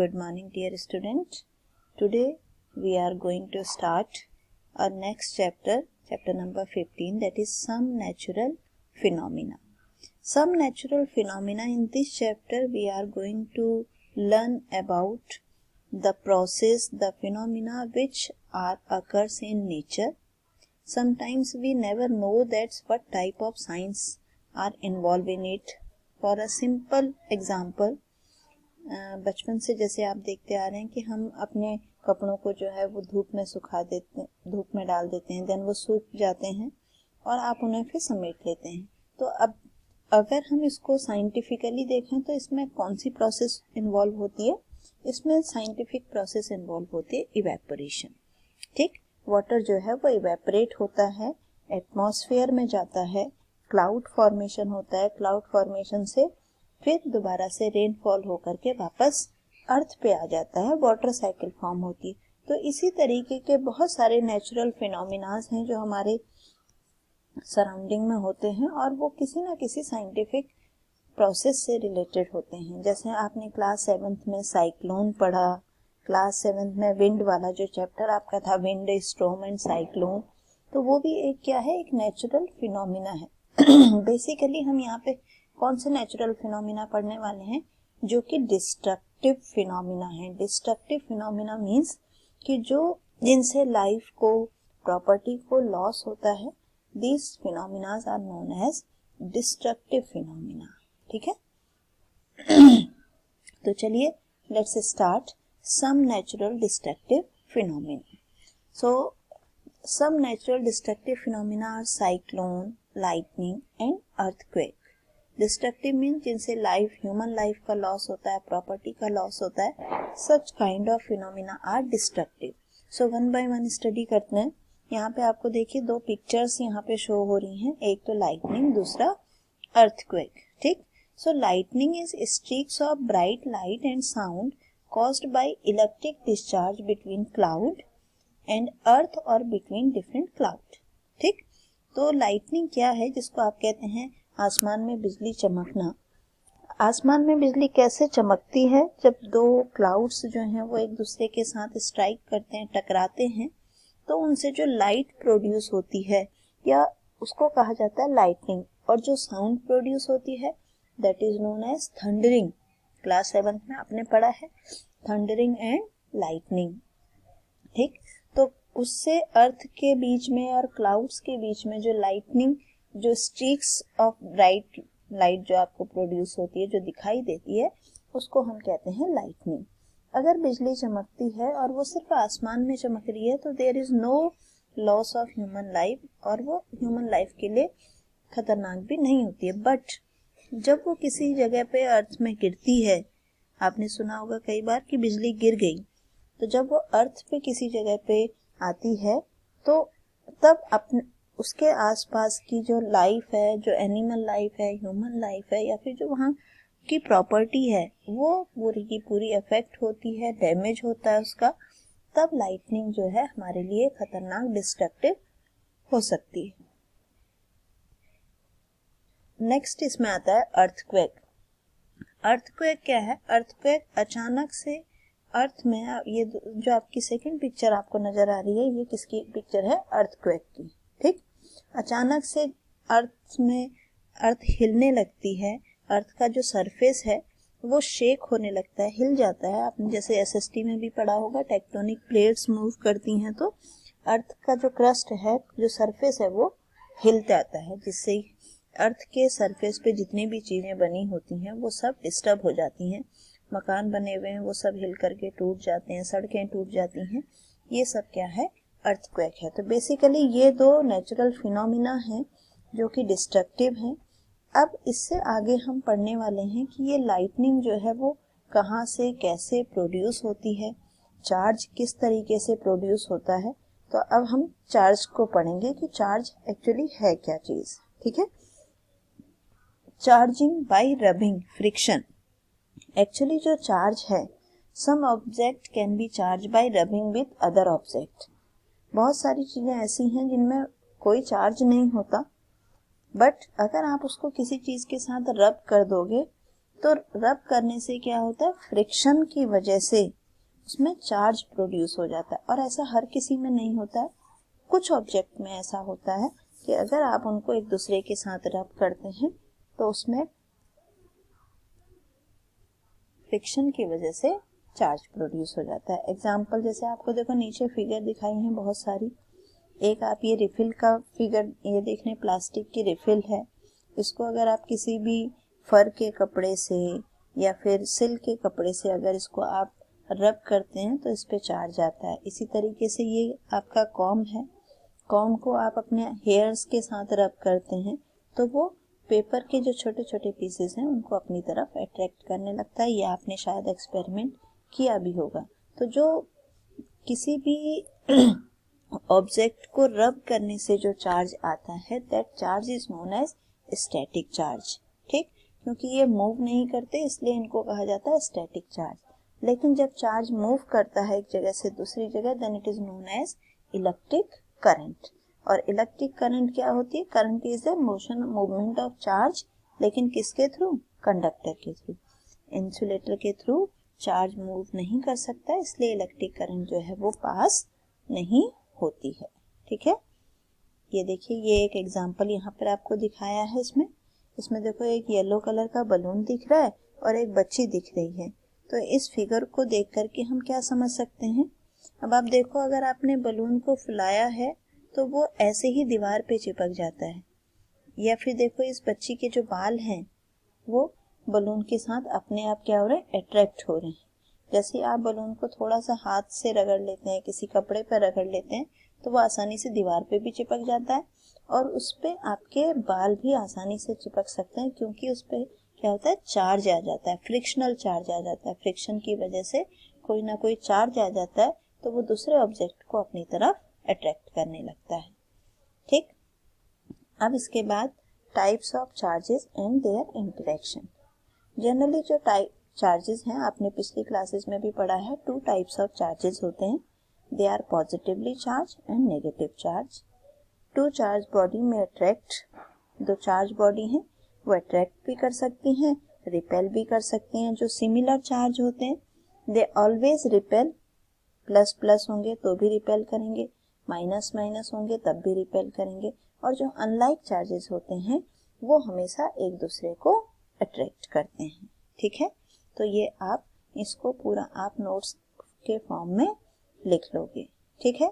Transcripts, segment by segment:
Good morning, dear student. Today we are going to start our next chapter, chapter number 15, that is some natural phenomena. Some natural phenomena. In this chapter we are going to learn about the process, the phenomena which occurs in nature. Sometimes we never know that what type of science are involved in it. For a simple example, बचपन से जैसे आप देखते आ रहे हैं कि हम अपने कपड़ों को जो है वो धूप में सुखा देते, धूप में डाल देते हैं, देन वो सूख जाते हैं और आप उन्हें फिर समेट लेते हैं. तो अब अगर हम इसको साइंटिफिकली देखें तो इसमें कौन सी प्रोसेस इन्वॉल्व होती है? इसमें साइंटिफिक प्रोसेस इन्वॉल्व होती है इवेपोरेशन. ठीक, वाटर जो है वो इवेपोरेट होता है, एटमॉस्फेयर में जाता है, क्लाउड फॉर्मेशन होता है, क्लाउड फॉर्मेशन से फिर दोबारा से रेनफॉल होकर के वापस अर्थ पे आ जाता है, वाटर साइकिल फॉर्म होती है. तो इसी तरीके के बहुत सारे नेचुरल फिनोमिनास हैं जो हमारे सराउंडिंग में होते हैं और वो किसी ना किसी साइंटिफिक प्रोसेस से रिलेटेड होते हैं. जैसे आपने क्लास 7th में साइक्लोन पढ़ा, क्लास 7th में विंड वाला जो चैप्टर आपका था, विंड, स्टॉर्म एंड साइक्लोन, तो वो भी एक क्या है, एक नेचुरल फिनोमिना है. बेसिकली हम यहाँ पे कौन से नेचुरल फिनोमिना पढ़ने वाले हैं? जो कि डिस्ट्रक्टिव फिनोमिना है. डिस्ट्रक्टिव फिनोमिना मीन्स कि जो जिनसे लाइफ को, प्रॉपर्टी को लॉस होता है, these phenomenas are known as destructive phenomena. ठीक है. तो चलिए let's start some natural destructive phenomena. So some natural destructive phenomena are cyclone, lightning and earthquake. Destructive means जिनसे लाइफ, ह्यूमन लाइफ का लॉस होता है, प्रॉपर्टी का लॉस होता है, such kind of phenomena are destructive. So one by one study करते हैं. यहाँ पे आपको देखिए दो पिक्चर्स यहाँ पे शो हो रही हैं, एक तो लाइटनिंग, दूसरा अर्थक्वेक. ठीक. So lightning is streaks of bright light and sound caused by electric discharge between cloud and earth और बिटवीन डिफरेंट क्लाउड. ठीक. तो लाइटनिंग क्या है? जिसको आप कहते हैं आसमान में बिजली चमकना. आसमान में बिजली कैसे चमकती है? जब दो क्लाउड्स जो हैं वो एक दूसरे के साथ स्ट्राइक करते हैं, टकराते हैं, तो उनसे जो लाइट प्रोड्यूस होती है या उसको कहा जाता है लाइटनिंग. और जो साउंड प्रोड्यूस होती है that is known as thundering. Class 7th में आपने पढ़ा है थंडरिंग एंड लाइटनिंग. ठीक. तो उससे अर्थ के बीच में और क्लाउड्स के बीच में जो लाइटनिंग, जो स्ट्रीक्स ऑफ ब्राइट लाइट जो आपको प्रोड्यूस होती है, जो दिखाई देती है, उसको हम कहते हैं लाइटनिंग. अगर बिजली चमकती है और वो सिर्फ आसमान में चमक रही है तो there is no loss of human life और वो ह्यूमन लाइफ के लिए खतरनाक भी नहीं होती है. बट जब वो किसी जगह पे अर्थ में गिरती है, आपने सुना होगा कई बार कि बिजली गिर गई, तो जब वो अर्थ पे किसी जगह पे आती है तो तब अपने उसके आसपास की जो लाइफ है, जो एनिमल लाइफ है, ह्यूमन लाइफ है, या फिर जो वहाँ की प्रॉपर्टी है, वो पूरी की पूरी अफेक्ट होती है, डैमेज होता है उसका. तब लाइटनिंग जो है हमारे लिए खतरनाक, डिस्ट्रक्टिव हो सकती है. नेक्स्ट इसमें आता है अर्थक्वेक. अर्थक्वेक क्या है? अर्थक्वेक अचानक से अर्थ में, ये जो आपकी सेकंड पिक्चर आपको नजर आ रही है, ये किसकी पिक्चर है? अर्थक्वेक की. ठीक. अचानक से अर्थ में, अर्थ हिलने लगती है, अर्थ का जो सरफेस है वो शेक होने लगता है, हिल जाता है. आपने जैसे एसएसटी में भी पढ़ा होगा, टेक्टोनिक प्लेट्स मूव करती हैं तो अर्थ का जो क्रस्ट है, जो सरफेस है, वो हिल जाता है, जिससे अर्थ के सरफेस पे जितनी भी चीजें बनी होती हैं वो सब डिस्टर्ब हो जाती हैं. मकान बने हुए हैं वो सब हिल करके टूट जाते हैं, सड़कें टूट जाती हैं. ये सब क्या है? अर्थक्वेक है. तो बेसिकली ये दो नेचुरल फिनोमिना हैं जो कि डिस्ट्रक्टिव हैं. अब इससे आगे हम पढ़ने वाले हैं कि ये लाइटनिंग जो है वो कहाँ से, कैसे प्रोड्यूस होती है, चार्ज किस तरीके से प्रोड्यूस होता है. तो अब हम चार्ज को पढ़ेंगे कि चार्ज एक्चुअली है क्या चीज. ठीक है. Charging by rubbing, friction. Actually जो चार्ज है, some object can be charge by rubbing with other object. बहुत सारी चीजें ऐसी हैं जिनमें कोई चार्ज नहीं होता, बट अगर आप उसको किसी चीज के साथ रब कर दोगे तो रब करने से क्या होता है, फ्रिक्शन की वजह से उसमें चार्ज प्रोड्यूस हो जाता है। और ऐसा हर किसी में नहीं होता है, कुछ ऑब्जेक्ट में ऐसा होता है कि अगर आप उनको एक दूसरे के साथ रब करते हैं तो उसमें फ्रिक्शन की वजह से चार्ज प्रोड्यूस हो जाता है। एग्जाम्पल जैसे आपको देखो नीचे फिगर दिखाई हैं बहुत सारी। एक आप ये रिफिल का फिगर ये देख लें, प्लास्टिक की रिफिल है। इसको अगर आप किसी भी फर के कपड़े से या फिर सिल्क के कपड़े से अगर इसको आप रब करते हैं तो इस पे चार्ज आता है। इसी तरीके से ये आपका कॉम्ब है, कॉम्ब को आप अपने हेयर्स के साथ रब करते हैं तो वो पेपर के जो छोटे छोटे पीसेस हैं उनको अपनी तरफ अट्रैक्ट करने लगता है। ये आपने शायद एक्सपेरिमेंट किया भी होगा। तो जो किसी भी ऑब्जेक्ट को रब करने से जो चार्ज आता है that charge is known as static charge. ठीक, क्योंकि ये मूव नहीं करते इसलिए इनको कहा जाता है स्टैटिक चार्ज। लेकिन जब चार्ज मूव करता है एक जगह से दूसरी जगह then it is known as electric current. और इलेक्ट्रिक करंट क्या होती है, current is the motion movement of charge, लेकिन किसके थ्रू, कंडक्टर के थ्रू। इंसुलेटर के थ्रू चार्ज मूव नहीं कर सकता इसलिए इलेक्ट्रिक करंट जो है वो पास नहीं होती है। ठीक है, ये देखिए ये एक एग्जांपल यहाँ पर आपको दिखाया है। इसमें देखो एक येलो कलर का बलून दिख रहा है और एक बच्ची दिख रही है। तो इस फिगर को देख करके हम क्या समझ सकते हैं, अब आप देखो अगर आपने बलून को फुलाया है तो वो ऐसे ही दीवार पे चिपक जाता है, या फिर देखो इस बच्ची के जो बाल हैं वो बलून के साथ अपने आप क्या हो रहे हैं, अट्रैक्ट हो रहे हैं। जैसे आप बलून को थोड़ा सा हाथ से रगड़ लेते हैं, किसी कपड़े पर रगड़ लेते हैं तो वो आसानी से दीवार पे भी चिपक जाता है और उस पे आपके बाल भी आसानी से चिपक सकते हैं, क्योंकि उस पे क्या होता है, चार्ज आ जाता है, फ्रिक्शनल चार्ज आ जाता है। फ्रिक्शन की वजह से कोई ना कोई चार्ज आ जाता है तो वो दूसरे ऑब्जेक्ट को अपनी तरफ अट्रैक्ट करने लगता है। ठीक, अब इसके बाद types of charges and there interaction. Generally जो टाइप चार्जेस हैं आपने पिछली क्लासेस में भी पढ़ा है, टू टाइप्स ऑफ चार्जेस होते हैं। They are positively charge and negative charge. Two charge body में अट्रैक्ट, दो चार्ज बॉडी हैं वो अट्रैक्ट भी कर सकती हैं, रिपेल भी कर सकती हैं। जो सिमिलर चार्ज होते हैं they always repel, plus plus होंगे तो भी रिपेल करेंगे, माइनस माइनस होंगे तब भी रिपेल करेंगे। और जो अनलाइक चार्जेस होते हैं वो हमेशा एक दूसरे को अट्रैक्ट करते हैं। ठीक है, तो ये आप इसको पूरा आप नोट्स के फॉर्म में लिख लोगे। ठीक है,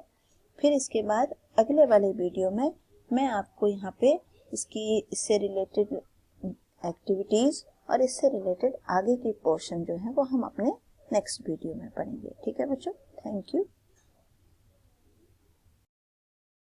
फिर इसके बाद अगले वाले वीडियो में मैं आपको यहाँ पे इससे रिलेटेड एक्टिविटीज और इससे रिलेटेड आगे की पोर्शन जो है वो हम अपने नेक्स्ट वीडियो में पढ़ेंगे। ठीक है बच्चों, थैंक यू।